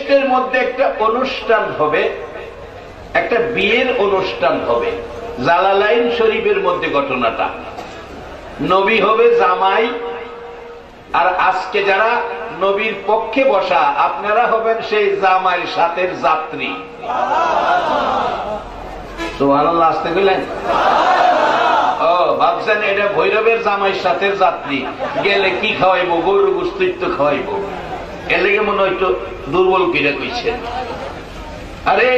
বেহেশতের মধ্যে একটা অনুষ্ঠান হবে, একটা বিয়ের অনুষ্ঠান হবে। জালালাইন শরীফের মধ্যে ঘটনাটা, নবী হবে জামাই, আর আজকে যারা নবীর পক্ষে বসা আপনারা হবেন সেই জামাইয়ের সাথের যাত্রী। সুবহানাল্লাহ, আসতে গেলেন? ও ভাবছেন এটা ভৈরবের জামাইয়ের সাথের যাত্রী, গেলে কি খাওয়াইবো? গরুর গোশত তো খাওয়াইবো। এর লেগে মনে হয় একটু দুর্বল কিনে কইছেন। আরে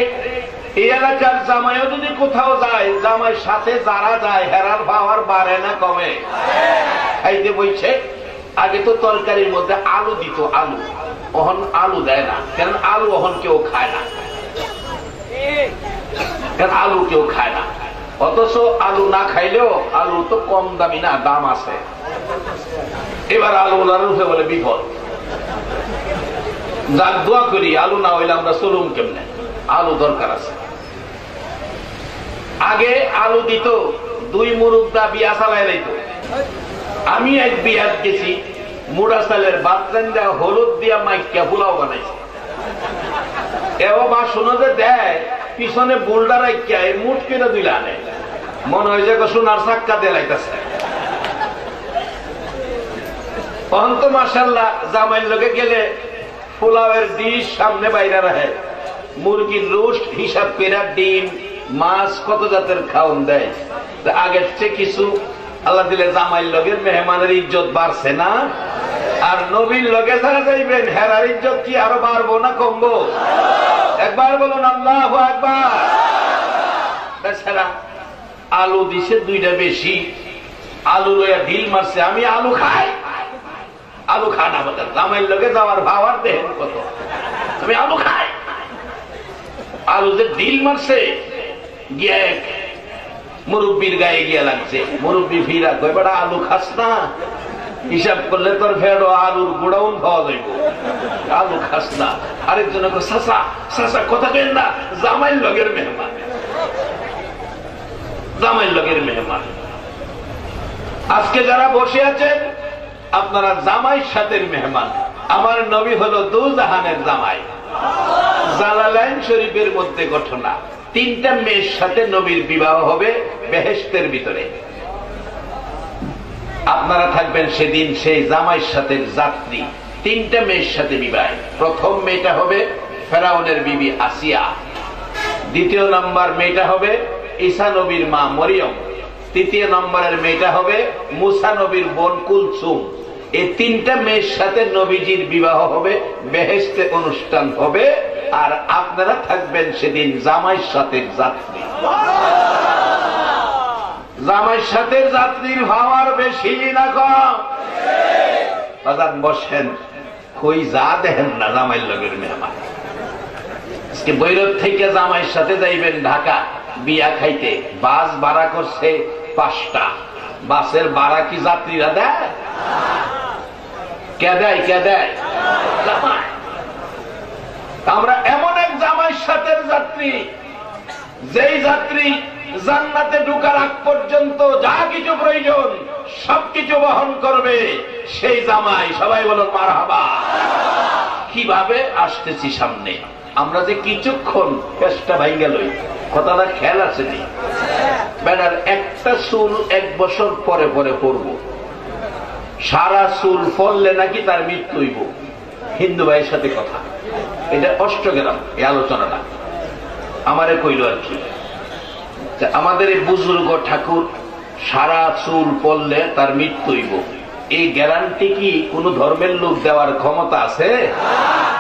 এই এলাকার জামাইও যদি কোথাও যায়, জামাইয়ের সাথে যারা যায় হেরার পাওয়ার বাড়ে না কমে? খাইতে বইছে। আগে তো তরকারির মধ্যে আলু দিত, আলু, অহন আলু দেয় না। কারণ আলু অহন কেউ খায় না, কারণ আলু কেউ খায় না। অথচ আলু না খাইলেও আলু তো কম দামি না, দাম আছে। এবার আলু ওনার উঠে বলে বিপদ, যাক দোয়া করি আলু না হইলে আমরা চলুম কেমনে, আলু দরকার আছে। আগে আলু দিত, 2 মুরুব্বা বিয়া চালাই দিত। আমি এক বিয়াত গেছি, মুড়া চালের বাতরান্দা হলুদ দিয়া মাইকা পোলাও বানাইছে। এও বা শুনো যে দেয় পিছনে বোল্ডার রাইকা এর মুঠ কেটে দিলে আনে, মনে হয় যে সোনার চাক্কা দিয়ে লাইতেছে। অন্ত মাশাআল্লাহ জামাইয়ের লোকে গেলে পোলাওয়ের ডিশ সামনে বাইরে রাখে, মুরগির রোস্ট হিসাব করে ডিম মাছ কত জাতের খাওন দেয়। আগের চেয়ে কিছু আল্লাহ দিলে জামাইয়ের লগের মেহমানের ইজ্জত বাড়ছে না? আর নবীর লগে যারা যাইবেন হেরার ইজ্জত কি আরো বাড়বো না কমবো? একবার বলুন আল্লাহু আকবার। বেচারা আলু দিছে 2টা বেশি, আলু লইয়া ঢিল মারছে। আমি আলু খাই, আলু খানা বলে জামাইয়ের লগে যাওয়ার ভাবার দেখেন কত। আমি আলু খাই, আলু যে ঢিল মারছে গিয়ে মুরব্বীর গায়ে গিয়া লাগছে। মুরব্বী ফিরা কই বেটা আলু খাস না? হিসাব করলে তোর ফেরো আলুর গোডাউন খাওয়া যাইব, আলু খাস না। আরেকজন চাচা চাচা কথা কেন না, জামাইয়ের লগের মেহমান, জামাইয়ের লগের মেহমান। আজকে যারা বসে আছেন আপনারা জামাইয়ের সাথে মেহমান। আমার নবী হলো দুজাহানের জামাই। জালালাইন শরীফের মধ্যে ঘটনা, 3টা মেয়ের সাথে নবীর বিবাহ হবে বেহেশতের ভিতরে। আপনারা থাকবেন সেদিন সেই জামাইয়ের সাথে যাত্রী। 3টা মেয়ের সাথে বিবাহ। প্রথম মেয়েটা হবে ফেরাউনের বিবি আসিয়া, 2য় নম্বর মেয়েটা হবে ঈসা নবীর মা মরিয়ম, 3য় নম্বরের মেয়েটা হবে মুসা নবীর বোন কুলসুম। এই 3টা মেয়ের সাথে নবীজির বিবাহ হবে, বেহেশতে অনুষ্ঠান হবে। আর আপনারা থাকবেন সেদিন জামাইয়ের সাথে যাত্রী। জামাইয়ের সাথে যাত্রীর ভাবার বেশি না কম? বাজান বসেন, কই যা দেখেন না জামাইয়ের লগের মেহমান। আজকে বৈরব থেকে জামাইয়ের সাথে যাইবেন ঢাকা বিয়া খাইতে, বাস ভাড়া করছে 5টা। বাসের ভাড়া কি যাত্রীরা দেয়? কে দেয়? কে দেয়? জামাই। আমরা এমন এক জামাইয়ের সাথে যাত্রী, যেই যাত্রী জান্নাতে ঢোকার আগ পর্যন্ত যা কিছু প্রয়োজন সবকিছু বহন করবে, সেই জামাই। সবাই বলুন মারহাবা। কিভাবে আসতেছি সামনে, আমরা যে কিছুক্ষণ পেশটা ভাঙ্গা লই, কথাটা খেয়াল আছে নি? বেড়ার একটা চুল 1 বছর পরে পরে পড়ব, সারা চুল ফললে নাকি তার মৃত্যু হইব। হিন্দু ভাইয়ের সাথে কথা, এটা অষ্টগ্রাম এই আলোচনাটা আমারে কইল আর কি। আমাদের এই বুজুর্গ ঠাকুর সারা চুল পড়লে তার মৃত্যু হইব, এই গ্যারান্টি কি কোন ধর্মের লোক দেওয়ার ক্ষমতা আছে?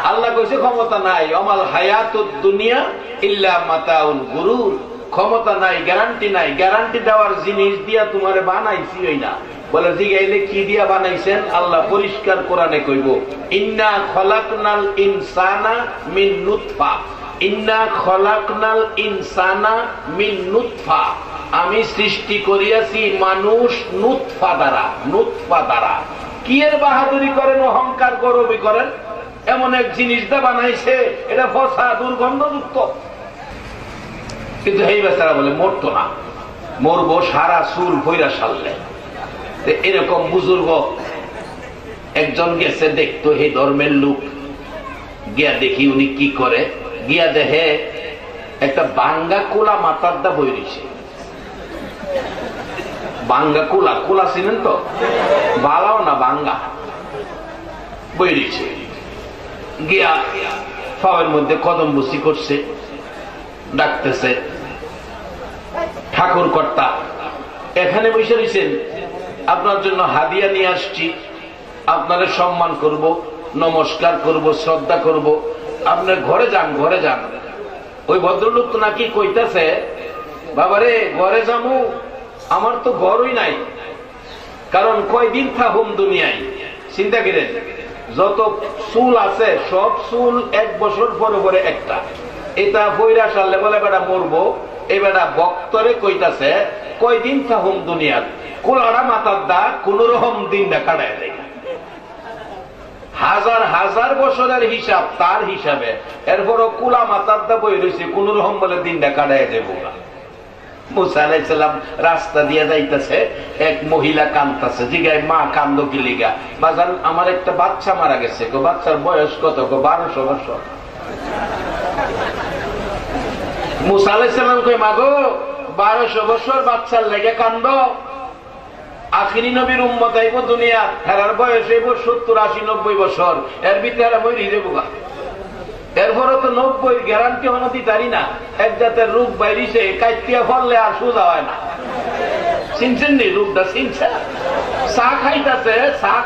আল্লাহ কইছে ক্ষমতা নাই। অমাল হায়াতুদ দুনিয়া ইল্লা মাতাউল গুরুর। ক্ষমতা নাই, গ্যারান্টি নাই। গ্যারান্টি দেওয়ার জিনিস দিয়া তোমারে বানাইছি ওই না। বলে জিগাইলে কি দিয়া বানাইছেন? আল্লাহ পরিষ্কার কোরআনে কইব, ইন্না খলাকনাল ইনসানা মিন নুতফা, ইন্না খলাকনাল ইনসানা মিন নুতফা। আমি সৃষ্টি করিয়াছি মানুষ নুতফা দ্বারা। নুতফা দ্বারা কি এর বাহাদুরি করেন, অহংকার গৌরবী করেন? এমন এক জিনিসটা বানাইছে, এটা ফসা দুর্গন্ধযুক্ত। কিন্তু এই বেচারা বলে মরতো না, মরবো সারা চুল ভৈরা সারলে। এরকম বুজুর্গ একজন গেছে দেখতো, এই ধর্মের লোক গিয়া দেখি উনি কি করে, গিয়া দেখে একটা বাঙ্গা কোলা মাথার দা বই রয়েছে। বাঙ্গা কোলা, কোলা চিনেন তো, বালাও না বাঙ্গা বই রয়েছে। গিয়া ফাওয়ের মধ্যে কদম বসি করছে, ডাকতেছে, ঠাকুর কর্তা এখানে বসে রয়েছেন, আপনার জন্য হাদিয়া নিয়ে আসছি, আপনারে সম্মান করব, নমস্কার করব, শ্রদ্ধা করব, আপনার ঘরে যান, ঘরে যান। ওই ভদ্রলোক তো নাকি কইতাছে, বাবারে ঘরে যাবো, আমার তো ঘরই নাই, কারণ কয়দিন থাকুম দুনিয়ায়। চিন্তা করেন, যত চুল আছে সব চুল 1 বছর পরে পরে একটা, এটা বইরা সারলে বলে বেটা মরবো। এই বেটা বক্তরে কইতাছে কয়দিন থাকুম দুনিয়ার, কোলারা মাথার দা কোন রকম দিন না কাটায় দেয়, হাজার হাজার বছরের হিসাব তার হিসাবে, এরপরও কুলা মাথার দা বই রয়েছে, কোন রকম বলে দিনটা কাটায় দেবো না। মুসা আলাইহিস সালাম রাস্তা দিয়ে যাইতেছে, এক মহিলা কান্দতেছে, জিগায় মা কান্দ কি লিগা? বাজান আমার একটা বাচ্চা মারা গেছে। বাচ্চার বয়স কত? 1200 বছর। মুসা আলাইহিস সালাম কই মা গো 1200 বছর বাচ্চার লেগে কান্দ? আখিরি নবীর উম্মত আইব দুনিয়া, হেরার বয়স হইব 70, 80, 90 বছর, এর ভিতরে মরি যাবো। এরপরে তো 90 গ্যারান্টি হনো দিতারি না, এক জাতের রোগ বাইরিছে, কাইতিয়া ফললে আর সোজা হয় না। চিনছেন নি রোগটা? চিনছে? চা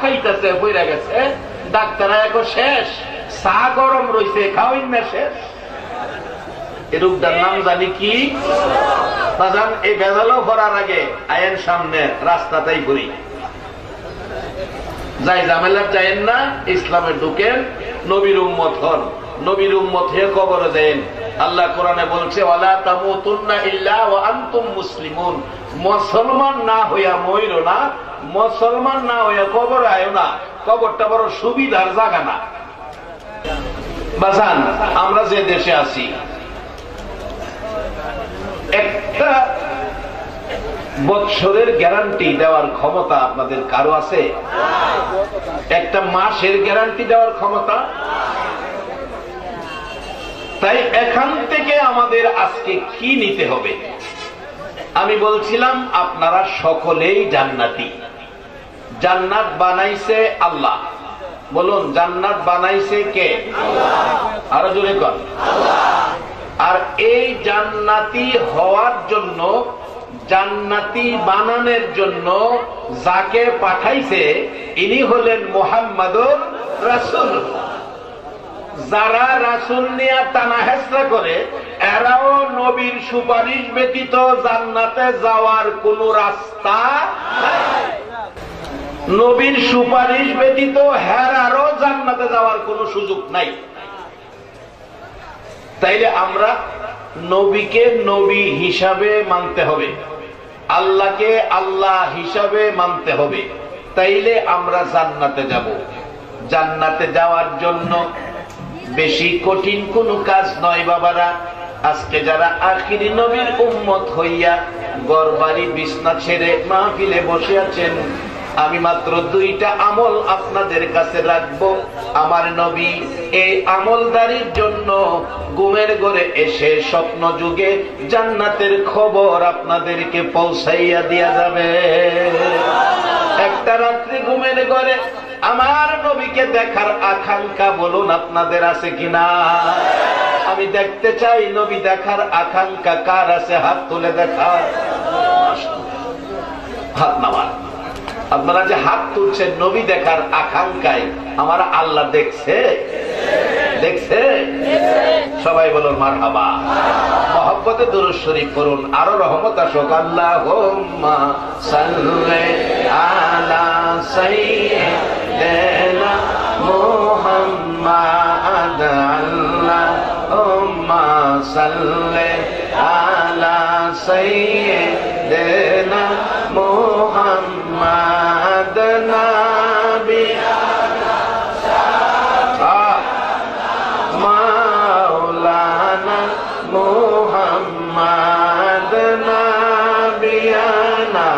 খাইতেছে বইরা গেছে, ডাক্তার এখন শেষ, চা গরম রয়েছে, খাওয়াই না শেষ। এই রোগটার নাম জানি কি? বাজান এই বেজালও ভরার আগে আইন সামনে রাস্তাটাই ঘুরি, যাই ঝামেলার যাইেন না, ইসলামে ঢুকেন, নবীর উম্মত হন, নবীর উম্মত হয়ে কবরে যাইেন। আল্লাহ কোরআনে বলছে ওয়ালা তামুতুন্না ইল্লা ওয়া আনতুম মুসলিমুন, মুসলমান না হইয়া মইরো না, মুসলমান না হইয়া কবরে আয়ো না, কবরটা বড় সুবিধার জায়গা না। বাজান আমরা যে দেশে আছি, একটা বৎসরের গ্যারান্টি দেওয়ার ক্ষমতা আপনাদের কারো আছে? একটা মাসের গ্যারান্টি দেওয়ার ক্ষমতা? তাই এখান থেকে আমাদের আজকে কি নিতে হবে? আমি বলছিলাম আপনারা সকলেই জান্নাতি, জান্নাত বানাইছে আল্লাহ। বলুন জান্নাত বানাইছে কে? আরো জোরে কর। আর এই জান্নাতি হওয়ার জন্য, জান্নাতি বানানোর জন্য যাকে পাঠাইছে ইনি হলেন মুহাম্মাদুর রাসূল। যারা রাসূল নিয়ে টানা হেঁচড়া করে, এরাও নবীর সুপারিশ ব্যতীত জান্নাতে যাওয়ার কোন রাস্তা নাই। নবীর সুপারিশ ব্যতীত হেরারও জান্নাতে যাওয়ার কোন সুযোগ নাই। তাইলে আমরা নবীকে নবী হিসাবে মানতে হবে, আল্লাহকে আল্লাহ হিসাবে মানতে হবে, তাইলে আমরা জান্নাতে যাব। জান্নাতে যাওয়ার জন্য বেশি কঠিন কোন কাজ নয় বাবারা। আজকে যারা আখিরি নবীর উম্মত হইয়া ঘরবাড়ি বিছনা ছেড়ে মাহফিলে বসে আছেন, আমি মাত্র 2টা আমল আপনাদের কাছে রাখবো। আমার নবী এই আমলদারির জন্য ঘুমের ঘরে এসে স্বপ্ন যুগে জান্নাতের খবর আপনাদেরকে পৌঁছাইয়া দিয়া যাবে। একটা রাত্রি ঘুমের ঘরে আমার নবীকে দেখার আকাঙ্ক্ষা বলুন আপনাদের আছে কিনা? আমি দেখতে চাই নবী দেখার আকাঙ্ক্ষা কার আছে? হাত তুলে দেখা। হাত নামান। আপনারা যে হাত তুলছেন নবী দেখার আকাঙ্ক্ষায়, আমার আল্লাহ দেখছে, দেখছে? সবাই বলুন মারহাবা। মহব্বতে দুরূদ শরীফ পড়ুন, আরো রহমত আসুক। আল্লাহুম্মা সাল্লি আলা সাইয়্যিদিনা মুহাম্মাদ, আল্লাহুম্মা সাল্লি আলা সাইয়্যিদিনা মুহাম্মাদ নাবিয়ানা মাওলানা মুহাম্মাদ নাবিয়ানা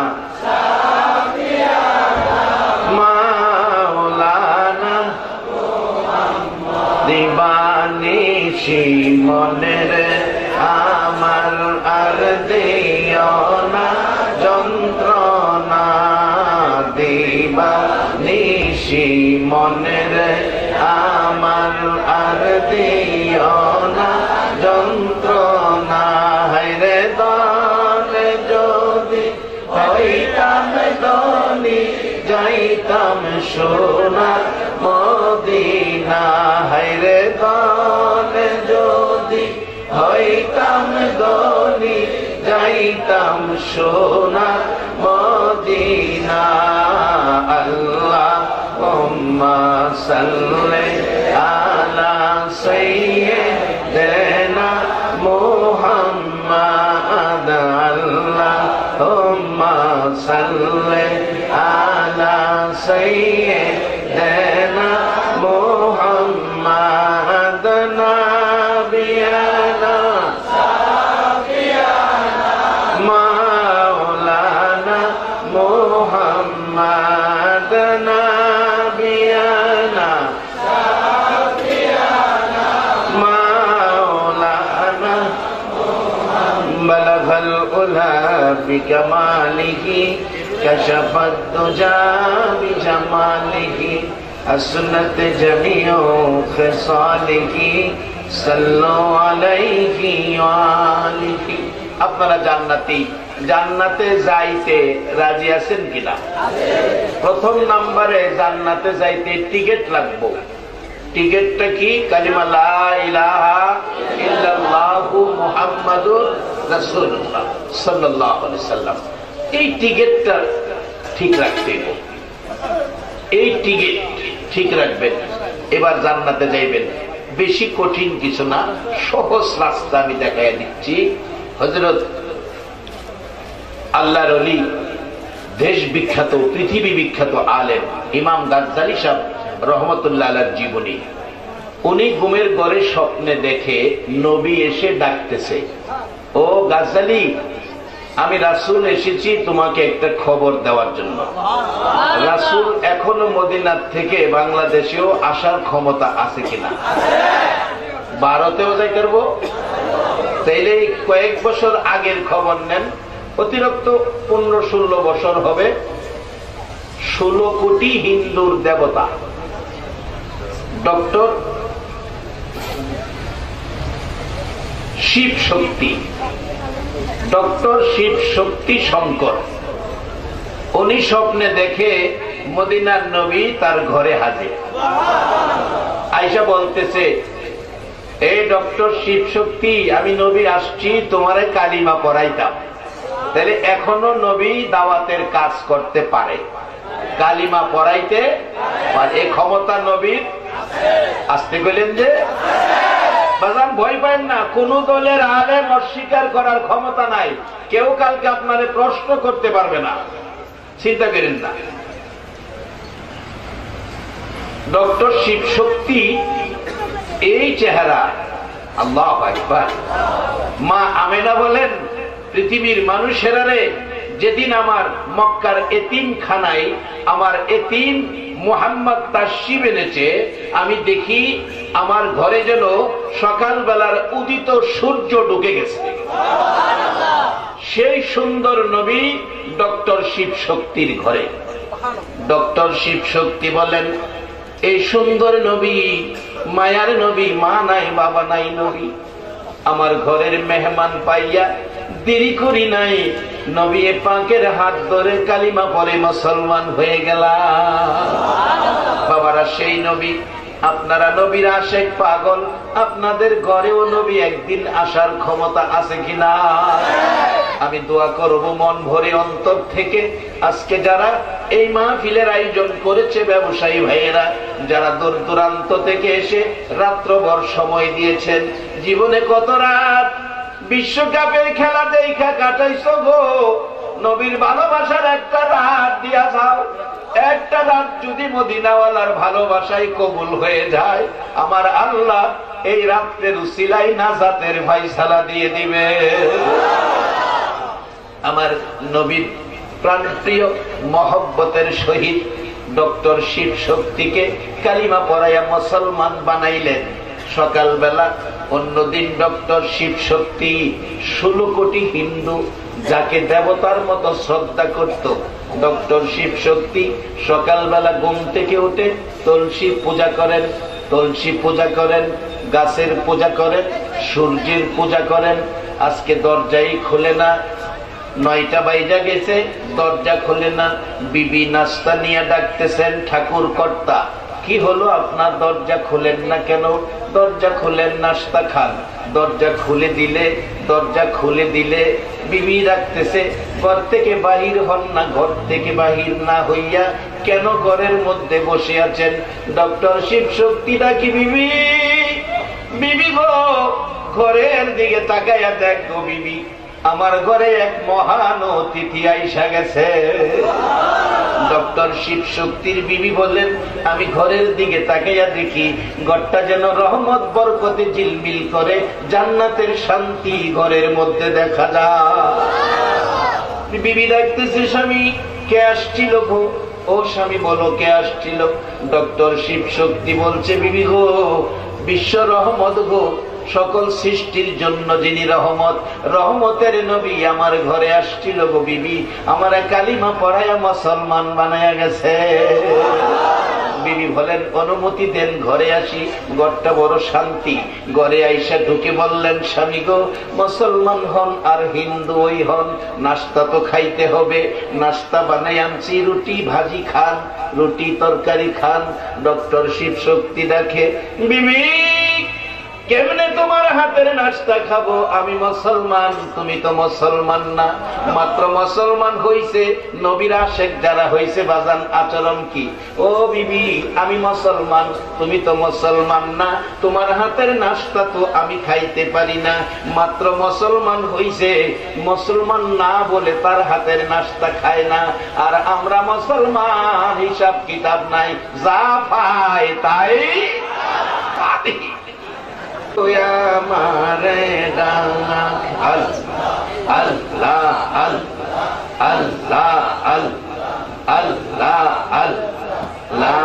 মাওলানা দিবা নিশি মনের আমার আর দিও না যন্ত্রণা দিবা নিশি মনের আমার আর দিও না যন্ত্রণা হায়রে দলে যদি হইতাম দলি যাইতাম সোনার মদিনা হায়রে দলে যদি হইতাম দলি যাইতাম সোনার মদিনা আল্লাহুম্মা সাল্লি আলা সাইয়্যিদিনা মুহাম্মাদ আল্লাহুম্মা সাল্লি আলা সাইয়্যিদিনা মুহাম্মাদ নাবিয়ানা মাওলানা মুহাম্মাদ নাবিয়ানা মাওলানা বলগল উলা বিকমালিহি কশফত দুজা বিজমালিহি আসনত জমিউ খিসালিহি সাল্লু আলাইহি ওয়া আলিহি। আপনারা জান্নাতে যাইতে রাজি আছেন কিনা? প্রথম নম্বরে জান্নাতে যাইতে টিকিট লাগবে। টিকিটটা কি? কালিমা লা ইলাহা ইল্লাল্লাহু মুহাম্মাদুর রাসূলুল্লাহ সাল্লাল্লাহু আলাইহি সাল্লাম। এই টিকিটটা ঠিক রাখতে হবে। এই টিকিট ঠিক রাখবেন, এবার জান্নাতে যাইবেন। বেশি কঠিন কিছু না, সহজ রাস্তা আমি দেখাইয়া দিচ্ছি। হযরত আল্লাহর ওলি, দেশ বিখ্যাত পৃথিবী বিখ্যাত আলেম ইমাম গাজ্জালী সাহেব রহমতুল্লাহ আলাইহির জীবনী। উনি ঘুমের ঘরে স্বপ্নে দেখে নবী এসে ডাকতেছে, ও গাজ্জালী, আমি রাসূল এসেছি তোমাকে একটা খবর দেওয়ার জন্য। রাসূল এখনো মদিনার থেকে বাংলাদেশেও আসার ক্ষমতা আছে কিনা? ভারতেও যাই করবো, তাইলে কয়েক বছর আগের খবর নেন, অতিরিক্ত 15-16 বছর হবে। 16 কোটি হিন্দুর দেবতা ডক্টর শিব শক্তি, ডক্টর শিব শক্তি শঙ্কর, উনি স্বপ্নে দেখে মদিনার নবী তার ঘরে হাজির। আয়েশা বলতেছে, এই ডক্টর শিব শক্তি, আমি নবী আসছি তোমারে কালিমা পড়াইতাম। তাহলে এখনো নবী দাওয়াতের কাজ করতে পারে, কালিমা পড়াইতে পারে। এই ক্ষমতা নবীর আসতে গেলেন যে বাজান, ভয় পান না, কোন দলের আলেম অস্বীকার করার ক্ষমতা নাই। কেউ কালকে আপনারে প্রশ্ন করতে পারবে না, চিন্তা করেন না। ডক্টর শিব শক্তি এই চেহারা, আল্লাহু আকবার। মা আমেনা বলেন, পৃথিবীর মানুষেরা রে, যেদিন আমার মক্কার এতিমখানায় আমার এতিম মুহাম্মদ তাশরিফ এনেছে, আমি দেখি আমার ঘরে যেন সকালবেলার উদিত সূর্য ঢুকে গেছে। সেই সুন্দর নবী ডক্টর শিব শক্তির ঘরে। ডক্টর শিব শক্তি বলেন, এই সুন্দর নবী, মায়ার নবী, মা নাই বাবা নাই নবী, আমার ঘরের মেহমান পাইয়া দেরি করি নাই, নবী পাকের হাত ধরে কালিমা পড়ে মুসলমান হয়ে গেলাম। বাবারা, সেই নবী, আপনারা নবীর আশেক পাগল, আপনাদের ঘরেও নবী একদিন আসার ক্ষমতা আছে কিনা? আমি দোয়া করব মন ভরে অন্তর থেকে, আজকে যারা এই মাহফিলের আয়োজন করেছে, ব্যবসায়ী ভাইয়েরা যারা দূর দূরান্ত থেকে এসে রাত্রভর সময় দিয়েছেন, জীবনে কত রাত বিশ্বকাপের খেলা দেখা কাটাইছো গো, নবীর ভালোবাসার একটা রাত দিয়া যাও। একটা রাত যদি মদিনাওয়ালার ভালোবাসায় কবুল হয়ে যায়, আমার আল্লাহ এই রাত্রের উসিলায় নাজাতের ফায়সালা দিয়ে দিবে। আমার নবীর প্রাণপ্রিয় মহব্বতের সহিত ডক্টর শিব শক্তিকে কালিমা পড়াইয়া মুসলমান বানাইলেন। সকালবেলা, অন্যদিন ডক্টর শিব শক্তি 16 কোটি হিন্দু যাকে দেবতার মতো শ্রদ্ধা করত, ডক্টর শিব শক্তি সকালবেলা ঘুম থেকে উঠে তুলসী পূজা করেন, তুলসী পূজা করেন, গাছের পূজা করেন, সূর্যের পূজা করেন। আজকে দরজাই খোলে না, 9টা বাইজা গেছে, দরজা খোলে না। বিবি নাস্তা নিয়ে ডাকতেছেন, ঠাকুর কর্তা কি হলো আপনার দরজা খুলেন না কেন? দরজা খুলেন, নাস্তা খান। দরজা খুলে দিলে বিবি রাখতেছে, ঘর থেকে বাহির হন না, ঘর থেকে বাহির না হইয়া কেন ঘরের মধ্যে বসে আছেন? ডক্টর শিব শক্তি ডাকি, বিবি বিবি গো, ঘরের দিকে তাকাইয়া দেখ গো বিবি, আমার ঘরে এক মহান অতিথি আইসা গেছে। ডক্টর শিব শক্তির বিবি বললেন, আমি ঘরের দিকে তাকাইয়া দেখি ঘরটা যেন রহমত বরকতে ঝিলমিল করে, জান্নাতের শান্তি ঘরের মধ্যে দেখা যায়। বিবি ডাকতেছে, স্বামী কে আসছিল গো? ও স্বামী বলো কে আসছিল? ডক্টর শিব শক্তি বলছে, বিবি গো, বিশ্ব রহমত গো, সকল সৃষ্টির জন্য যিনি রহমত, রহমতের নবী আমার ঘরে আসছিল গো বিবি, আমার কালিমা পড়ায়া মুসলমান বানায়া গেছে। বিবি বলেন, অনুমতি দেন ঘরে আসি, ঘরটা বড় শান্তি। ঘরে আইসা ঢুকে বললেন, স্বামী গো, মুসলমান হন আর হিন্দু ওই হন, নাস্তা তো খাইতে হবে, নাস্তা বানাই আনছি, রুটি ভাজি খান, রুটি তরকারি খান। ডক্টর শিব শক্তি দেখে, বিবি কেমনে তোমার হাতের নাস্তা খাবো? আমি মুসলমান, তুমি তো মুসলমান না। মাত্র মুসলমান হইছে নবীর আশেক যারা হইছে, বাজান আচরণ কি? ও বিবি আমি মুসলমান, তুমি তো মুসলমান না, তোমার হাতের নাস্তা তো আমি খাইতে পারি না। মাত্র মুসলমান হইছে, মুসলমান না বলে তার হাতের নাস্তা খায় না। আর আমরা মুসলমান, হিসাব কিতাব নাই, যা পাই তাই খাই। মারে ডানা আল্লাহ আল্লাহ আল্লাহ আল্লাহ আল্লাহ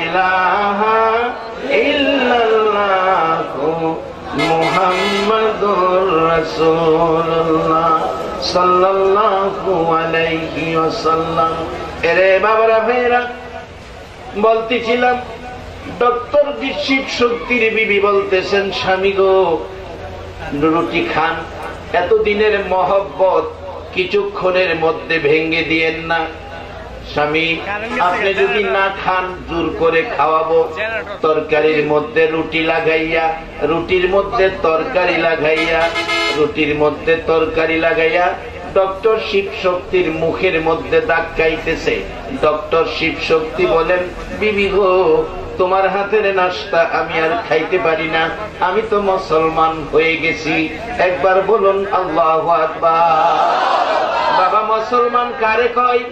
ইলাহা ইল্লাল্লাহু মুহাম্মাদুর রাসূলুল্লাহ সাল্লাল্লাহু আলাইহি ওয়াসাল্লাম। এরে বাবারা ভাইরা, বলতেছিলাম ডক্টর শিব শক্তির বিবি বলতেছেন, স্বামী গো রুটি খান, এতদিনের মহব্বত কিছুক্ষণের মধ্যে ভেঙে দিয়েন না। স্বামী আপনি যদি না খান জোর করে খাওয়াবো। তরকারির মধ্যে রুটি লাগাইয়া, রুটির মধ্যে তরকারি লাগাইয়া, রুটির মধ্যে তরকারি লাগাইয়া ডক্টর শিব শক্তির মুখের মধ্যে ধাক্কাইতেছে। ডক্টর শিব শক্তি বলেন, বিবি গো তোমার হাতের নাস্তা আমি আর খাইতে পারি না, আমি তো মুসলমান হয়ে গেছি। একবার বলুন আল্লাহু আকবার। বাবা মুসলমান কারে কয়?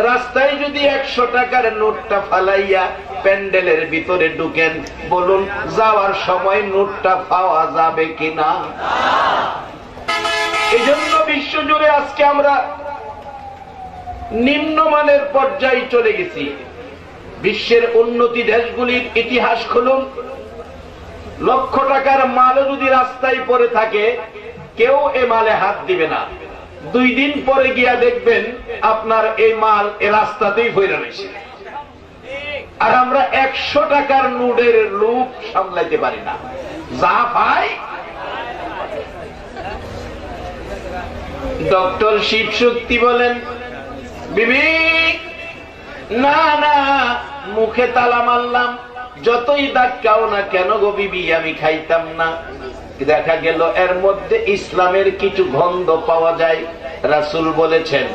রাস্তায় যদি 100 টাকার নোটটা ফালাইয়া প্যান্ডেলের ভিতরে ঢুকেন, বলুন যাওয়ার সময় নোটটা পাওয়া যাবে কিনা? এই জন্য বিশ্ব জুড়ে আজকে আমরা নিম্নমানের পর্যায়ে চলে গেছি। বিশ্বের উন্নতি দেশগুলির ইতিহাস খুলুন, লক্ষ টাকার মালও যদি রাস্তায় পড়ে থাকে কেউ এ মালে হাত দিবে না। 2 দিন পরে গিয়া দেখবেন আপনার এই মাল এ রাস্তাতেই পড়ে রয়েছে। আর আমরা 100 টাকার নোটের লোভ সামলাইতে পারি না, যা পাই। ডক্টর শিব শক্তি বলেন, বিবি না না, মুখে তালা মারলাম, যতই ধাক্কাও না কেন গো বিবি আমি খাইতাম না। দেখা গেল এর মধ্যে ইসলামের কিছু গন্ধ পাওয়া যায়। রাসূল বলেছেন,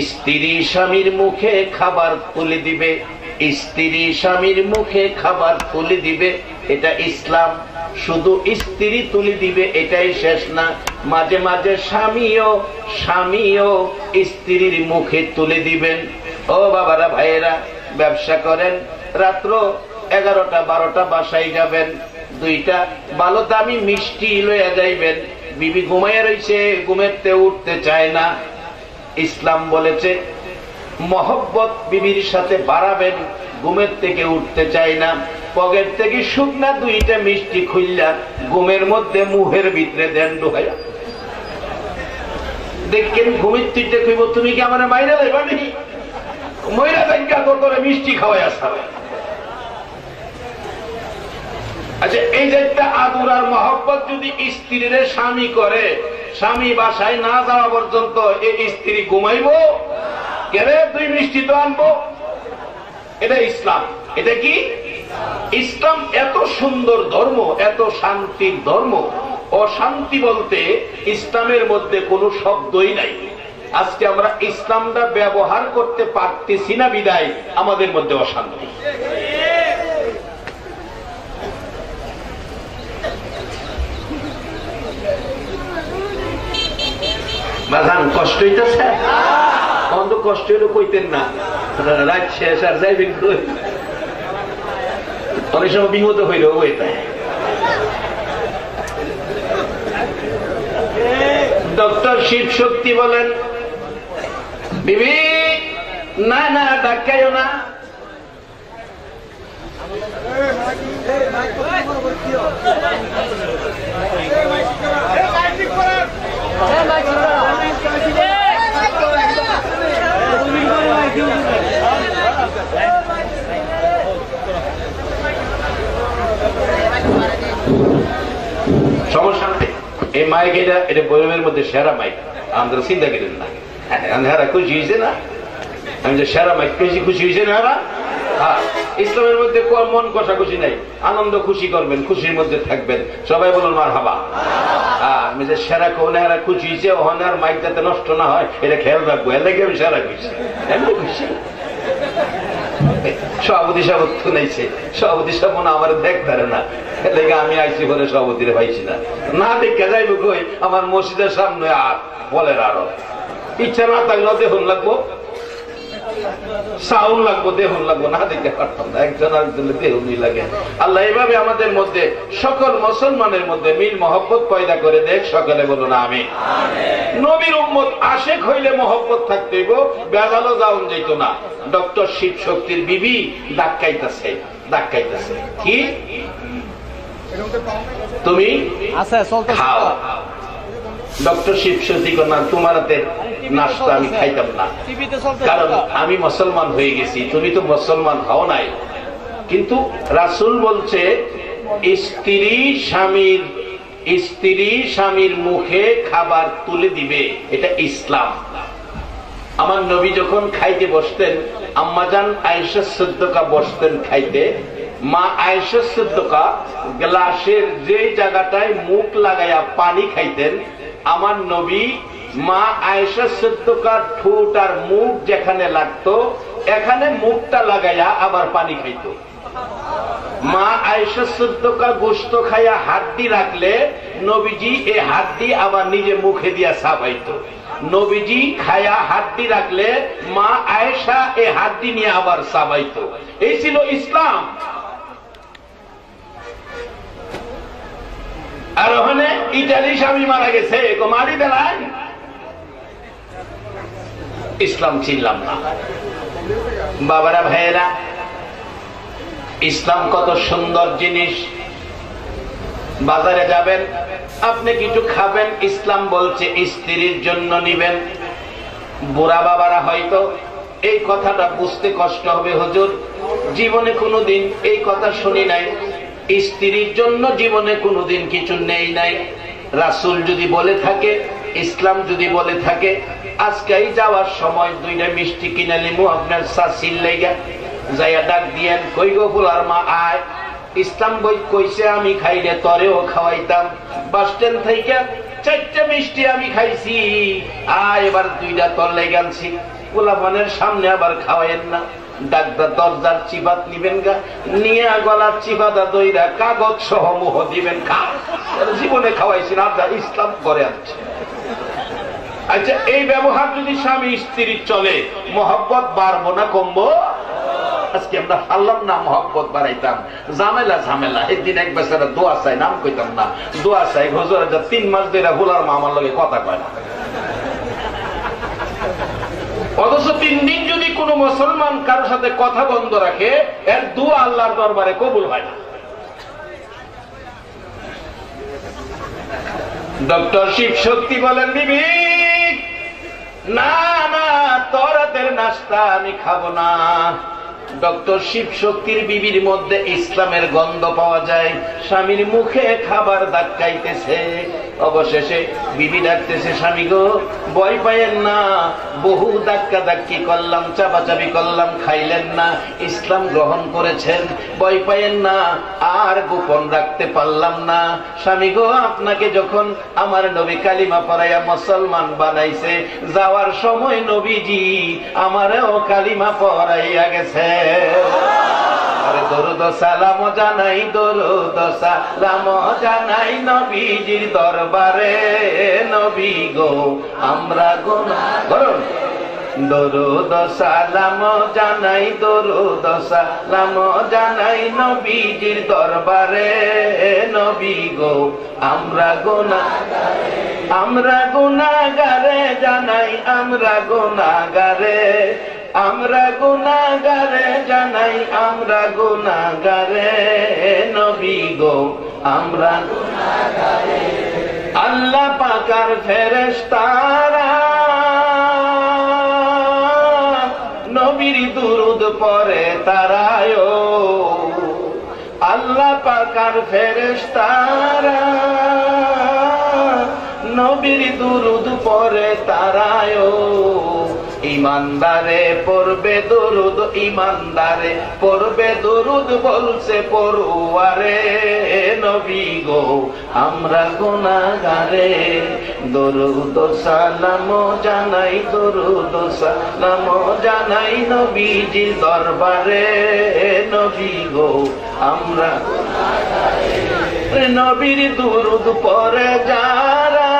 স্ত্রী স্বামীর মুখে খাবার তুলে দিবে, স্ত্রী স্বামীর মুখে খাবার তুলে দিবে, এটা ইসলাম। শুধু স্ত্রী তুলে দিবে এটাই শেষ না, মাঝে মাঝে স্বামীও স্ত্রীর মুখে তুলে দিবেন। ও বাবারা ভাইয়েরা, ব্যবসা করেন, রাত্র 11টা-12টা বাসায় যাবেন, 2টা ভালো দামি মিষ্টি লইয়া যাইবেন। বিবি ঘুমাইয়া রইছে, ঘুমেতে উঠতে চায় না। ইসলাম বলেছে মহব্বত বিবির সাথে বাড়াবেন, ঘুমের থেকে উঠতে চায় না। পকেট থেকে শুকনা 2টা মিষ্টি খুললা ঘুমের মধ্যে মুহের ভিতরে দেন ঢুকাইয়া দেখেন ঘুমের তিনটে কইব তুমি কি আমার মাইরা লাইবা নাকি মহিলা ব্যাংকা তোরে মিষ্টি খাওয়াই আসবে। আচ্ছা এই যে একটা আদর আর মহব্বত যদি স্ত্রীর স্বামী করে, স্বামী বাসায় না যাওয়া পর্যন্ত এই স্ত্রী ঘুমাইবো কেন? 2 মিষ্টি তো আনবো। এটা ইসলাম। এটা কি ইসলাম? এত সুন্দর ধর্ম, এত শান্তির ধর্ম। অশান্তি বলতে ইসলামের মধ্যে কোনো শব্দই নাই। আজকে আমরা ইসলামটা ব্যবহার করতে পারতেছি না বিদায় আমাদের মধ্যে অশান্তি। বাজান কষ্ট হইতেছে? অন্ত কষ্ট হইলে কইতেন না, রাত শেষ আর যাইবেন অনেক সময় বিপদ হইল ওইটাই। ডক্টর শিব শক্তি বলেন, বিবি না না ডাকাইও না, সমস্যা নেই। এই মাইক এটা বইয়ের মধ্যে সেরা মাইক, আমরা চিন্তা করেন না। হ্যাঁ খুশি হয়েছে না? আমি যে সেরা মাইক পেয়েছি, খুশি হয়েছে না? হ্যাঁ, ইসলামের মধ্যে মন কষাকষি নাই, আনন্দ খুশি করবেন, খুশির মধ্যে থাকবেন। সবাই বলুন মারহাবা। আমি যে সেরা কোন খুশি হয়েছে, ওখানে আর মাইক যাতে নষ্ট না হয় এটা খেয়াল রাখবো। এর লাগে আমি সেরা খুশি, এমনি খুশি। সভাপতি সাহেব শুনাইছে, সভাপতি সাহেব মনে আমার দেখতারে না, লেগে আমি আইসি বলে সভাপতিরে পাইছি না। না দেখে যাইব কই আমার মসজিদের সামনে আর বলের আরো ইচ্ছা না থাকলেও দেখুন লাগবো, সাউন্ড লাগবো, দেখুন লাগবো, না দেখতে পারতাম না। একজন আরেকজনের দেহুনি লাগে। আল্লাহ এইভাবে আমাদের মধ্যে সকল মুসলমানের মধ্যে মিল মহব্বত পয়দা করে দেখ। সকলে বলুন আমিন। নবীর উম্মত আশেক হইলে মহব্বত থাকতেইব, বেজালো যাওন যাইতো না। ডক্টর শিব শক্তির বিবি ডাক্কাইতেছে, ডাক্কাইতেছে কি তুমি খাও। ডক্টর শিব শক্তি না, তোমার হাতে নাস্তা আমি খাইতাম না, কারণ আমি মুসলমান হয়ে গেছি, তুমি তো মুসলমান হও নাই। কিন্তু রাসূল বলছে স্ত্রী স্বামীর মুখে খাবার তুলে দিবে, এটা ইসলাম। আমার নবী যখন খাইতে বসতেন, আম্মাজান আয়েশা সিদ্দিকা বসতেন খাইতে, মা আয়েশা সিদ্দিকা গ্লাসের যে জায়গাটায় মুখ লাগাইয়া পানি খাইতেন, আমার নবী মা আয়েশা সিদ্দিকার ঠোঁট আর মুখ যেখানে লাগতো এখানে মুখটা লাগাইয়া আবার পানি খাইতো। মা আয়েশা সিদ্দিকা গোশত খাইয়া হাড্ডি রাখলে নবীজি এই হাড্ডি আবার নিজে মুখে দিয়া চাবাইতো। নবীজি খায়া হাড্ডি রাখলে মা আয়েশা এই হাড্ডি নিয়ে আবার চাবাইতো। এই ছিল ইসলাম। আর ওখানে ইটালি স্বামী মারা গেছে, মারি বেলায় ইসলাম চিনলাম না। বাবারা ভাইয়েরা, ইসলাম কত সুন্দর জিনিস। বাজারে যাবেন, আপনি কিছু খাবেন, ইসলাম বলছে স্ত্রীর জন্য নিবেন। বুড়া বাবারা হয়তো এই কথাটা বুঝতে কষ্ট হবে, হুজুর জীবনে কোনোদিন এই কথা শুনি নাই, স্ত্রীর জন্য জীবনে কোনোদিন কিছু নেই নাই। রাসূল যদি বলে থাকে, ইসলাম যদি বলে থাকে, আজকেই যাওয়ার সময় 2টা মিষ্টি কিনে নিমু আপনার শাশির লেগা, যাইয়া ডাক দিয়েন, কই গো ফুলার মা আয়, ইসলাম বই কইছে আমি খাইলে তরেও খাওয়াইতাম। বাস স্ট্যান্ড থেকে 4টা মিষ্টি আমি খাইছি, আয় এবার 2টা তোর লেগে আনছি। পোলাপানের সামনে আবার খাওয়াইেন না। ডাক্তার দরজার চিবাত নিবেন গা, নিয়ে গলার চিবাদা দইরা কাগজ সহ মুহ দিবেন, খা। জীবনে খাওয়াইছি না, ইসলাম করে আনছে। আচ্ছা, এই ব্যবহার যদি স্বামী স্ত্রীর চলে, মহব্বত বাড়বো না কমবো? আজকে আমরা পারলাম না মহব্বত বাড়াইতাম, ঝামেলা ঝামেলা। একদিন এক বেচারা দোয়া চাই, নাম কইতাম না, দোয়া চাই হুজুর 3 মাস ধরে ভোলার মা আমার লগে কথা কয় না। অথচ 3 দিন যদি কোনো মুসলমান কারোর সাথে কথা বন্ধ রাখে, এর দোয়া আল্লাহর দরবারে কবুল হয় না। ডক্টর শিব শক্তি বলেন, বিবি না না, তোর হাতের নাস্তা আমি খাবো না। ডক্টর শিব শক্তির বিবির মধ্যে ইসলামের গন্ধ পাওয়া যায়। স্বামীর মুখে খাবার ধাক্কাইতেছে। অবশেষে বিবি ডাকতেছে, স্বামী গো ভয় পাইয়েন না, বহু ধাক্কা ধাক্কি করলাম, চাপাচাপি করলাম, খাইলেন না, ইসলাম গ্রহণ করেছেন, ভয় পাইয়েন না, আর গোপন রাখতে পারলাম না। স্বামী গো আপনাকে যখন আমার নবী কালিমা পড়াইয়া মুসলমান বানাইছে, যাওয়ার সময় নবীজি আমারও কালিমা পড়াইয়া গেছে। আরে দরুদ সালাম জানাই, দরুদ সালাম জানাই নবীজির দরবারে। নবী গো আমরা গুনাহগার, দরুদ সালাম জানাই, দরুদ সালাম জানাই নবীজির দরবারে। নবী গো আমরা গুনাহগারে, আমরা গুনাহগারে জানাই, আমরা গুনাহগারে, আমরা গুনাহগারে জানাই, আমরা গুনাহগারে। নবী গো আমরা গুনাহগারে। আল্লাহ পাকের ফেরেশতারা নবীর দুরূদ পড়ে তারায়, আল্লাহ পাকের ফেরেশতারা নবীর দুরূদ পড়ে তারায়। ইমানদারে পড়বে দরুদ, ইমানদারে পড়বে দরুদ, বলছে পড়ুয়ারে। নবী গো আমরা গুনাহগারে, দরুদ সালাম জানাই, দরুদ সালাম জানাই নবীজির দরবারে। নবী গো আমরা গুনাহগারে, নবীর দুরূদ পড়ে যারা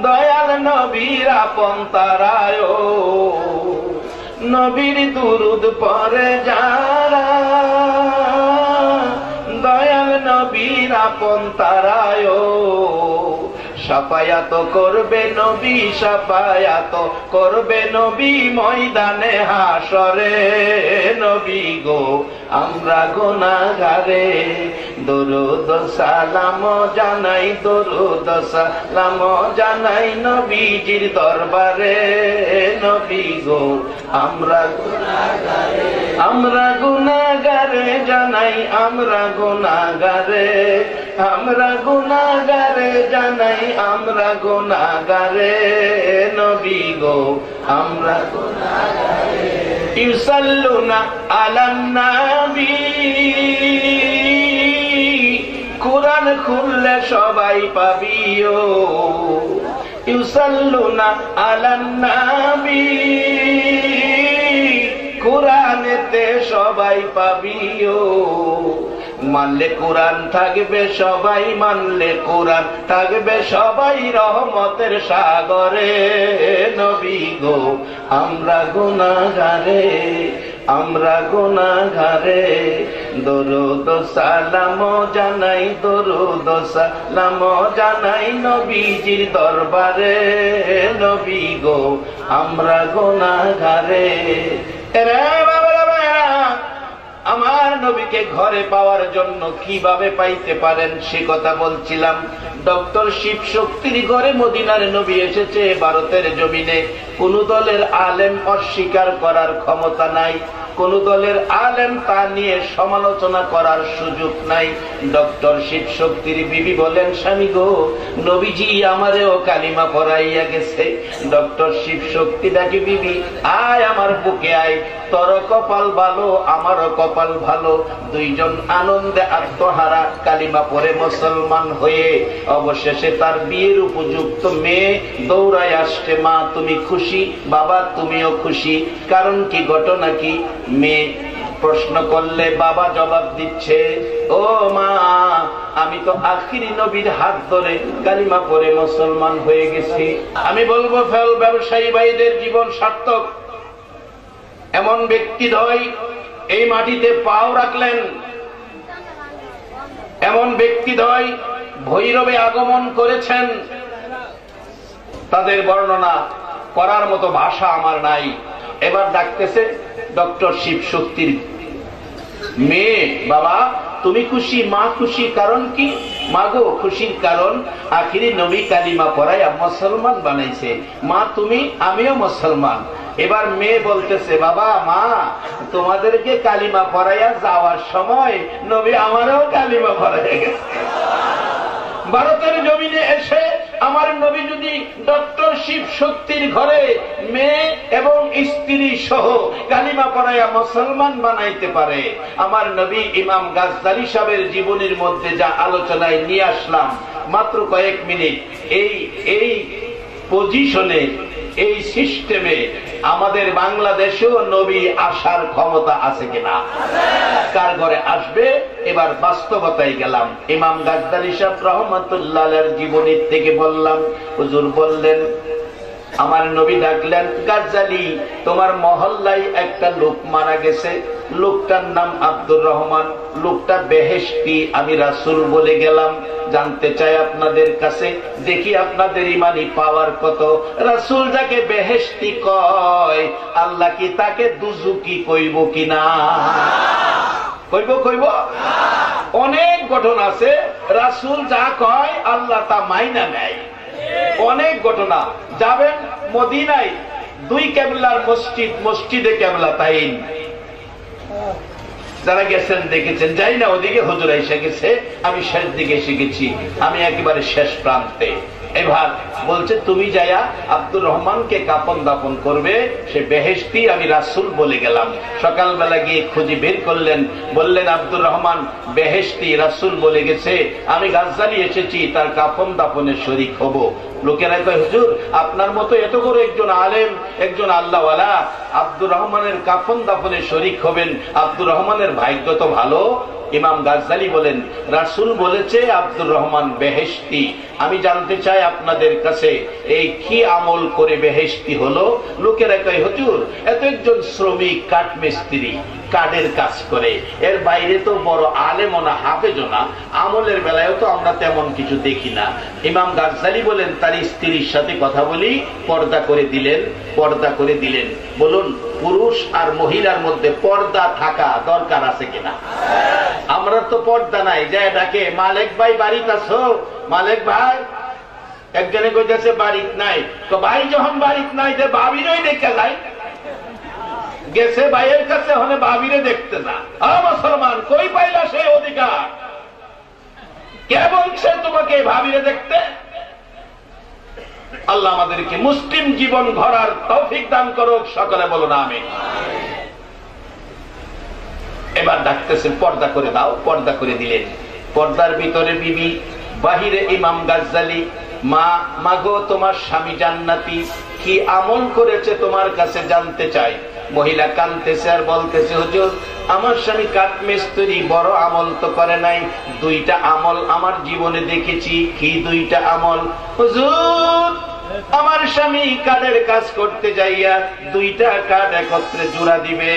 দয়াল নবীর আপন তারায়, নবীর দুরূদ পড়ে যারা দয়াল নবীর আপন তারায়। শাফায়াত করবে নবী, শাফায়াত করবে নবী ময়দানে হাসরে। নবী গো আমরা গুনাহগারে, দরুদ সালাম জানাই, দরুদ সালাম জানাই নবীজির দরবারে। নবী গো আমরা গুনাহগারে, আমরা গুনাহগারে জানাই, আমরা গুনাহগারে, আমরা গুনাহগারে জানাই, আমরা গুনাহগারে। নবী গো আমরা গুনাহগারে। ইউসাল্লুনা আলান নবী, কুরআন খুললে সবাই পাবিও। ইউসাল্লুনা আলান নবী, কুরআনেতে সবাই পাবিও। মানলে কোরআন থাকবে সবাই, মানলে কোরআন থাকবে সবাই রহমতের সাগরে। নবী গো আমরা গুনাহগারে, আমরা গুনাহগারে, দরুদ সালাম জানাই, দরুদ সালাম জানাই নবীজির দরবারে। নবী গো আমরা গুনাহগারে। রে বাবারা ভাইরা, আমার নবীকে ঘরে পাওয়ার জন্য কিভাবে পাইতে পারেন সে কথা বলছিলাম। ডক্টর শিব শক্তির ঘরে মদিনার নবী এসেছে ভারতের জমিনে। কোন দলের আলেম অস্বীকার করার ক্ষমতা নাই, কোন দলের আলেম তা নিয়ে সমালোচনা করার সুযোগ নাই। ডক্টর শিব শক্তির বিবি বলেন, স্বামী গো নবীজি আমারেও কালিমা পড়াইয়া গেছে। ডক্টর শিব শক্তি ডাকে, বিবি আয় আমার বুকে আয়, তোর কপাল ভালো, আমারও কপাল ভালো। দুইজন আনন্দে আত্মহারা কালিমা পড়ে মুসলমান হয়ে অবশেষে তার বিয়ের উপযুক্ত মেয়ে দৌড়ায় আসছে। মা তুমি খুশি? বাবা তুমিও খুশি? কারণ কি, ঘটনা কি? মেয়ে প্রশ্ন করলে বাবা জবাব দিচ্ছে, ও মা আমি তো আখিরি নবীর হাত ধরে কালিমা পড়ে মুসলমান হয়ে গেছি। আমি বলবো ফল ব্যবসায়ী ভাইদের জীবন সার্থক। এমন ব্যক্তিদ্বয় এই মাটিতে পাও রাখলেন, এমন ব্যক্তিদ্বয় ভৈরবে আগমন করেছেন। তাদের বর্ণনা করার মতো ভাষা আমার নাই। এবার ডাকতেছে ডক্টর শিবশক্তির মেয়ে, বাবা তুমি খুশি, মা খুশি, কারণ কি? মা গো, খুশির কারণ আখিরি নবী কালিমা পড়াইয়া মুসলমান বানাইছে। মা তুমি, আমিও মুসলমান। এবার মেয়ে বলতেছে, বাবা মা তোমাদেরকে কালিমা পড়াইয়া যাওয়ার সময় নবী আমারও কালিমা পড়াইয়া গেছে। ভারতের জমিনে এসে আমার নবী যদি ডক্টর শিব শক্তির ঘরে মেয়ে এবং স্ত্রী সহ কালিমা পড়াইয়া মুসলমান বানাইতে পারে, আমার নবী ইমাম গাজ্জালী সাহেবের জীবনীর মধ্যে যা আলোচনায় নিয়ে আসলাম মাত্র কয়েক মিনিট, এই পজিশনে, এই সিস্টেমে আমাদের বাংলাদেশেও নবী আসার ক্ষমতা আছে কিনা? কার ঘরে আসবে? এবার বাস্তবতায় গেলাম। ইমাম গাজ্জালী সাহেব রহমাতুল্লাহ আলাইহির জীবনী থেকে বললাম। হুজুর বললেন, আমার নবী ডাকলেন, গাজ্জালী তোমার মহল্লায় একটা লোক মারা গেছে, লোকটার নাম আব্দুর রহমান, লোকটা বেহেশতি, আমি রাসূল বলে গেলাম, জানতে চাই আপনাদের কাছে, দেখি আপনাদের ইমানি পাওয়ার কত। রাসূল যাকে বেহেশতি কয়, আল্লাহ কি তাকে দুজুকি কইব কিনা? কইব? অনেক ঘটনা আছে, রাসূল যা কয় আল্লাহ তা মাইনা নেয়। অনেক ঘটনা। যাবেন মদিনায়, 2 কেবলার মসজিদ, মসজিদে কেবলাতাইন, যারা গেছেন দেখেছেন। যাই না ওদিকে, হুজুর এসে গেছে, আমি শেষ দিকে এসে গেছি, আমি একেবারে শেষ প্রান্তে। এবার বলছে তুমি যাইয়া আব্দুর রহমানকে কাফন দাফন করবে, সে বেহেশতি, আমি রাসূল বলে গেলাম। সকালবেলা গিয়ে খুঁজে বের করলেন, বললেন আব্দুর রহমান বেহেশতি, রাসূল বলে গেছে, আমি গাজ্জালী এসেছি তার কাফন দাফনে শরীক হব। লোকেরা কয়, হুজুর আপনার মতো এত বড় একজন আলেম, একজন আল্লাহওয়ালা, আব্দুর রহমানের কাফন দাফনে শরীক হবেন, আব্দুর রহমানের ভাগ্য তো ভালো। ইমাম গাজ্জালী বলেন, রাসূল বলেছে আব্দুর রহমান বেহেশতি, আমি জানতে চাই আপনাদের কাছে এই কি আমল করে বেহেশতি হলো? লোকেরা কয়, হুজুর এত একজন শ্রমিক কাঠমিস্ত্রি, কাঠের কাজ করে, এর বাইরে তো বড় আলেমও না, হাফেজও না, আমলের বেলায়ও তো আমরা তেমন কিছু দেখি না। ইমাম গাজ্জালী বলেন, তার স্ত্রীর সাথে কথা বলি, পর্দা করে দিলেন, পর্দা করে দিলেন। বলুন, পুরুষ আর মহিলার মধ্যে পর্দা থাকা দরকার আছে কিনা? আমরা তো পর্দা নাই, যায় ডাকে, মালিক ভাই বাড়িতে আছো? মালিক ভাই, একজনে কইতেছে বাড়িত নাই, তো ভাই যখন বাড়িত নাই যে ভাবিরই দেখে যায়, গেছে ভাইয়ের কাছে, হলে ভাবিরে দেখতে না। মুসলমান কই পাইলা সেই অধিকার? কে বলছে তোমাকে ভাবিরে দেখতে? আল্লাহ আমাদেরকে মুসলিম জীবন গড়ার তৌফিক দান করুক, সকলে বলুন আমিন। এবার ডাকতেছে, পর্দা করে দাও, পর্দা করে দিলেন। পর্দার ভিতরে বিবি, বাহিরে ইমাম গাজ্জালী। মা গো, তোমার স্বামী জান্নাতি, কি আমল করেছে তোমার কাছে জানতে চাই। মহিলা কাঁদতেছে আর বলতেছে, হুজুর আমার স্বামী কাঠমিস্ত্রি, বড় আমল তো করে নাই, 2টা আমল আমার জীবনে দেখেছি। কি 2টা আমল? হুজুর আমার স্বামী কাঠের কাজ করতে যাইয়া 2টা কাঠ একত্রে জোড়া দিবে,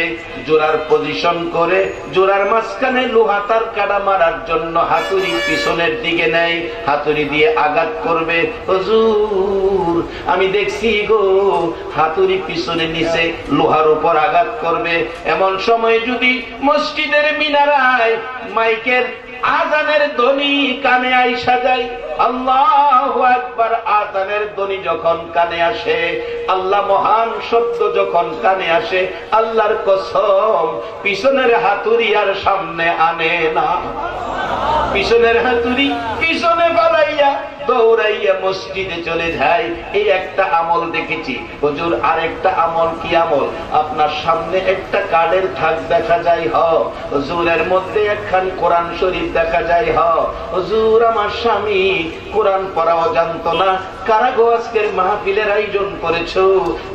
জোড়ার পজিশন করে জোড়ার মাঝখানে লোহা তার কাটা মারার জন্য হাতুড়ি পিছনের দিকে নেয়, হাতুড়ি দিয়ে আঘাত করবে। হুজুর আমি দেখছি গো, হাতুড়ি পিছনে নিচে লোহার উপর আঘাত করবে। এমন সময় যদি মসজিদের মিনারায় মাইকের আজানের ধ্বনি কানে আইসা যায়, আল্লাহু আকবার, আজানের ধ্বনি যখন কানে আসে, আল্লাহ মহান শব্দ যখন কানে আসে, আল্লাহর কসম পিছনের হাতুড়ি আর সামনে আনে না। পিছনের হাতুড়ি পিছনে পালাইয়া দৌড়াইয়া মসজিদে চলে যায়। এই একটা আমল দেখেছি। হুজুর আরেকটা আমল কি আমল? আপনার সামনে একটা কার্ডের থাক দেখা যায়, হুজুরের মধ্যে একখান কোরআন শরীফ দেখা যায়, হুজুর আমার স্বামী কোরআন পড়াও জানতো না। কারা গো আজকের মাহফিলের আয়োজন করেছো?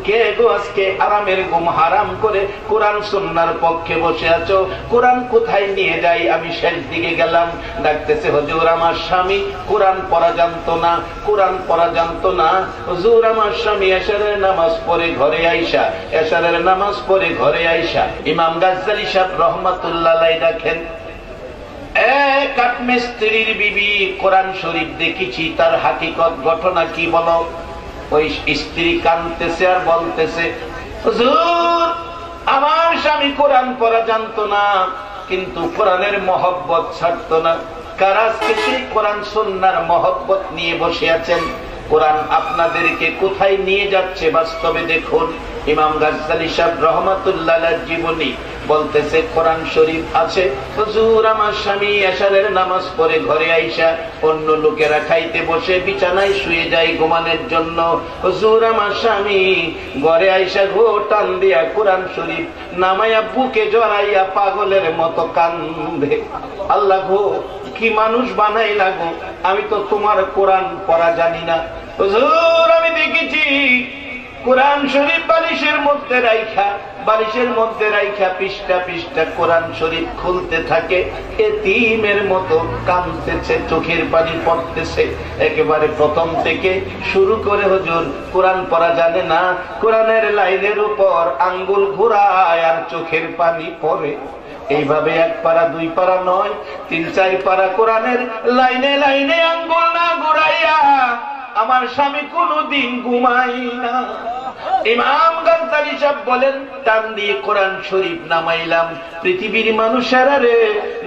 কে গো আজকে আরামের ঘুম হারাম করে কোরআন সুন্নাহর পক্ষে বসে আছো? কোরআন কোথায় নিয়ে যাই? আমি শেষ দিকে গেলাম, ডাকতেছে, হুজুর আমার স্বামী কোরআন পড়া জানতো না, কোরআন পড়া জানতো না। হুজুর আমার স্বামী এশারের নামাজ পড়ে ঘরে আইসা, এশারের নামাজ পড়ে ঘরে আইসা ইমাম গাজ্জালী সাহেব রহমাতুল্লাহ আলাইহি দেখেন, কাঠমিস্ত্রির বিবি কোরআন শরীফ দেখেছি, তার হাকিকত ঘটনা কি বলো? ওই স্ত্রী কাঁদতেছে আর বলতেছে, হুজুর আমার স্বামী কোরআন পড়া জানতো না, কিন্তু কোরআনের মহব্বত ছাড়তো না। কার আজকে সেই কোরআন সুন্নাহর মহব্বত নিয়ে বসে আছেন? কোরআন আপনাদেরকে কোথায় নিয়ে যাচ্ছে বাস্তবে দেখুন। ইমাম গাজ্জালী সাহেব রহমাতুল্লাহ আলাইহির জীবনী বলতেছে, কোরআন শরীফ আছে, হুজুর আমার স্বামী এশারের নামাজ পড়ে ঘরে আইসা অন্য লোকেরা খাইতে বসে বিছানায় শুয়ে যায় ঘুমানোর জন্য, হুজুর আমার স্বামী ঘরে আইসা ঘো টান দিয়া কোরআন শরীফ নামাইয়া বুকে জড়াইয়া পাগলের মতো কান্দে। আল্লাহ গো কি মানুষ বানাই লাগো, আমি তো তোমার কোরআন পড়া জানি না। হুজুর আমি দেখেছি কোরআন শরীফ বালিশের মধ্যে রাইখা পৃষ্ঠা পৃষ্ঠা কোরআন শরীফ খুলতে থাকে, এতিমের মতো কাঁদতেছে, চোখের পানি পড়তেছে। একেবারে প্রথম থেকে শুরু করে হুজুর কোরআন পড়া জানে না, কোরআনের লাইনের উপর আঙ্গুল ঘুরায় আর চোখের পানি পড়ে। এইভাবে এক পারা দুই পারা নয়, 3-4 পারা কোরআনের লাইনে লাইনে আঙ্গুল না ঘুরাইয়া আমার স্বামী কোনদিন ঘুমাই না। ইমাম গাজ্জালী সাহেব বলেন, টান দিয়ে কোরআন শরীফ নামাইলাম, পৃথিবীর মানুষেরা রে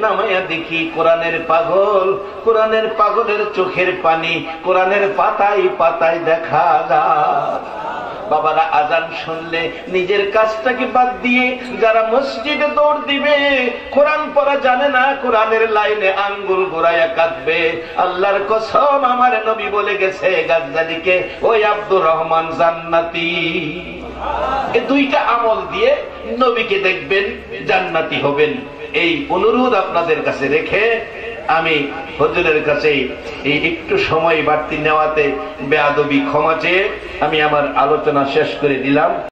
নামাইয়া দেখি কোরআনের পাগল, কোরআনের পাগলের চোখের পানি কোরআনের পাতায় পাতায় দেখা যায়। বাবারা আজান শুনলে নিজের কাজটাকে বাদ দিয়ে যারা মসজিদে দৌড় দিবে, কোরআন পড়া জানে না, কোরআনের লাইনে আঙ্গুল ঘোরাইয়া কাঁদবে। আল্লাহর কসম আমার নবী বলে গেছে গাজ্জালীকে, ওই আব্দুর রহমান জান্নাতি। এই দুইটা আমল দিয়ে নবীকে দেখবেন, জান্নাতি হবেন। এই অনুরোধ আপনাদের কাছে রেখে আমি হুজুরের কাছে এই একটু সময় বাড়তি নেওয়াতে বেয়াদবি ক্ষমা চেয়ে আমি আমার আলোচনা শেষ করে দিলাম।